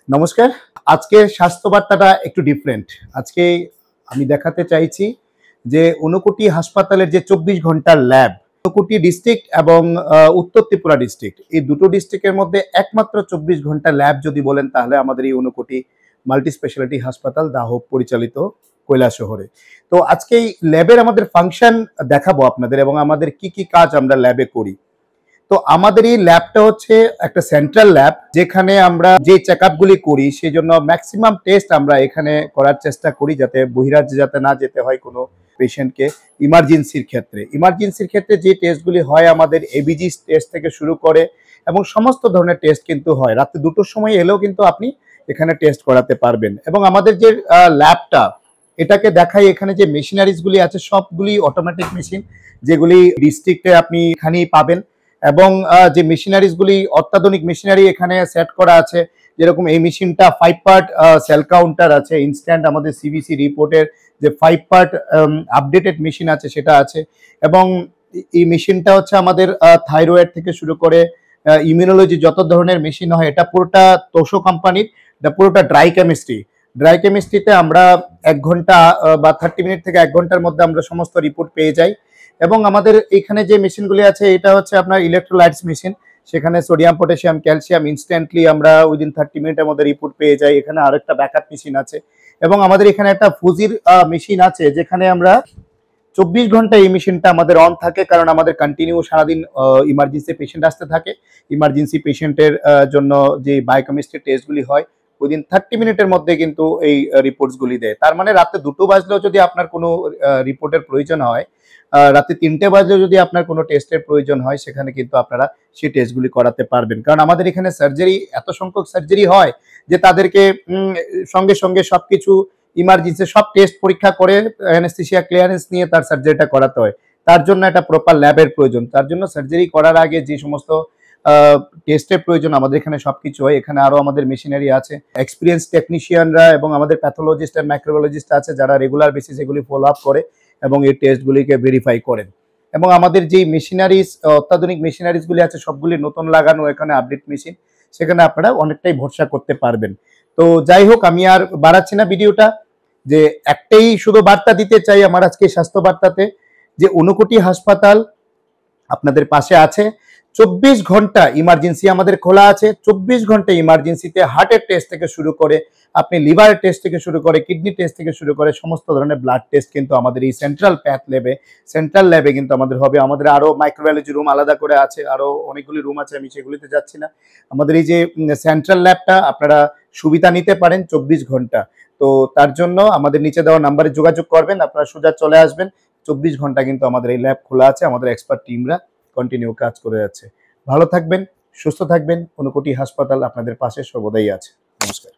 নমস্কার। আজকে স্বাস্থ্য বার্তাটা একটু ডিফারেন্ট। আজকে আমি দেখাতে চাইছি যে ঊনকোটি হাসপাতালের যে ২৪ ঘন্টার ল্যাব, ঊনকোটি ডিস্ট্রিক্ট এবং উত্তর ত্রিপুরা ডিস্ট্রিক্ট, এই দুটো ডিস্ট্রিক্টের মধ্যে একমাত্র ২৪ ঘন্টা ল্যাব যদি বলেন তাহলে আমাদের এই ঊনকোটি মাল্টি স্পেশালিটি হাসপাতাল দাহোহ পরিচালিত কৈলাসহরে। তো আজকে এই ল্যাবের আমাদের ফাংশন দেখাবো আপনাদের এবং আমাদের কি কি কাজ আমরা ল্যাবে করি। তো আমাদের এই ল্যাবটা হচ্ছে একটা সেন্ট্রাল ল্যাব, যেখানে আমরা যে চেকআপগুলি করি সেই জন্য ম্যাক্সিমাম টেস্ট আমরা এখানে করার চেষ্টা করি, যাতে বহিরাজ্যে যাতে না যেতে হয় কোনো পেশেন্টকে। ইমার্জেন্সির ক্ষেত্রে যে টেস্টগুলি হয় আমাদের এবিজি টেস্ট থেকে শুরু করে এবং সমস্ত ধরনের টেস্ট কিন্তু হয়। রাতে 2টোর সময় এলেও কিন্তু আপনি এখানে টেস্ট করাতে পারবেন। এবং আমাদের যে ল্যাবটা, এটাকে দেখাই, এখানে যে মেশিনারিজগুলি আছে সবগুলি অটোমেটিক মেশিন, যেগুলি ডিস্ট্রিক্টে আপনি এখানেই পাবেন। এবং যে মেশিনারিজগুলি অত্যাধুনিক মেশিনারি এখানে সেট করা আছে, যেরকম এই মেশিনটা 5 পার্ট সেল কাউন্টার আছে, ইনস্ট্যান্ট আমাদের সিবিসি রিপোর্টের যে 5 পার্ট আপডেটেড মেশিন আছে সেটা আছে। এবং এই মেশিনটা হচ্ছে আমাদের থাইরয়েড থেকে শুরু করে ইমিউনোলজি যত ধরনের মেশিন হয়, এটা পুরোটা তোশো কোম্পানির। এটা পুরোটা ড্রাই কেমিস্ট্রিতে আমরা 1 ঘন্টা বা 30 মিনিট থেকে 1 ঘন্টার মধ্যে আমরা সমস্ত রিপোর্ট পেয়ে যাই। এবং আমাদের এখানে যে মেশিনগুলি আছে, এটা হচ্ছে আপনার ইলেকট্রোলাইটস মেশিন। সেখানে সোডিয়াম, পটাশিয়াম, ক্যালসিয়াম ইনস্ট্যান্টলি আমরা উইদিন 30 মিনিটের মধ্যে রিপোর্ট পেয়ে যাই। এখানে আরেকটা ব্যাকআপ মেশিন আছে। এবং আমাদের এখানে একটা ফুজির মেশিন আছে, যেখানে আমরা 24 ঘন্টা এই মেশিনটা আমাদের অন থাকে, কারণ আমাদের কন্টিনিউ সারাদিন ইমার্জেন্সি পেশেন্ট আসতে থাকে। ইমার্জেন্সি পেশেন্টের জন্য যে বায়োকেমিস্ট্রি টেস্টগুলি হয় উইদিন 30 মিনিটের মধ্যে কিন্তু এই রিপোর্টসগুলি দেয়। তার মানে রাতে 2টো বাজলেও যদি আপনার কোনো রিপোর্টের প্রয়োজন হয়, রাতে 3টে বাজলেও যদি আপনার কোনো টেস্টের প্রয়োজন হয়, সেখানে কিন্তু আপনারা সেই টেস্টগুলি করাতে পারবেন। কারণ আমাদের এখানে সার্জারি, এত সংখ্যক সার্জারি হয় যে তাদেরকে সঙ্গে সঙ্গে সবকিছু ইমার্জেন্সি সব টেস্ট পরীক্ষা করে অ্যানেস্থেসিয়া ক্লিয়ারেন্স নিয়ে তার সার্জারিটা করাতে হয়। তার জন্য একটা প্রপার ল্যাবের প্রয়োজন। তার জন্য সার্জারি করার আগে যে সমস্ত টেস্টের প্রয়োজন আমাদের এখানে সবকিছু হয়। এখানে আরো আমাদের মেশিনারি আছে, এক্সপিরিয়েন্স টেকনিশিয়ানরা এবং আমাদের প্যাথোলজিস্ট আর মাইক্রোবায়োলজিস্ট আছে, যারা রেগুলার বেসিস এগুলি ফলো আপ করে এবং এই টেস্টগুলিকে ভেরিফাই করেন। এবং আমাদের যে মেশিনারিজ, অত্যাধুনিক মেশিনারিজগুলি আছে, সবগুলি নতুন লাগানো, এখানে আপডেট মেশিন, সেখানে আপনারা অনেকটাই ভরসা করতে পারবেন। তো যাই হোক, আমি আর বাড়াচ্ছি না ভিডিওটা, যে একটাই শুধু বার্তা দিতে চাই আমার আজকে স্বাস্থ্য বার্তাতে, যে ঊনকোটি হাসপাতাল আপনাদের পাশে আছে। 24 ঘন্টা ইমার্জেন্সি আমাদের খোলা আছে। 24 ঘন্টা ইমার্জেন্সিতে হার্টের টেস্ট থেকে শুরু করে আপনি লিভারের টেস্ট থেকে শুরু করে কিডনি টেস্ট থেকে শুরু করে সমস্ত ধরনের ব্লাড টেস্ট কিন্তু আমাদের এই সেন্ট্রাল ল্যাবে কিন্তু আমাদের হবে। আমাদের আরো মাইক্রোবায়োলজি রুম আলাদা করে আছে, আরো অনেকগুলি রুম আছে, আমি সেগুলিতে যাচ্ছি না। আমাদের এই যে সেন্ট্রাল ল্যাবটা আপনারা সুবিধা নিতে পারেন 24 ঘন্টা। তো তার জন্য আমাদের নিচে দেওয়া নাম্বারে যোগাযোগ করবেন, আপনারা সোজা চলে আসবেন। 24 ঘন্টা কিন্তু আমাদের এই ল্যাব খোলা আছে, আমাদের এক্সপার্ট টিমরা কন্টিনিউ কাজ করে যাচ্ছে। ভালো থাকবেন, সুস্থ থাকবেন। ঊনকোটি হাসপাতাল আপনাদের পাশে সর্বদাই আছে। নমস্কার।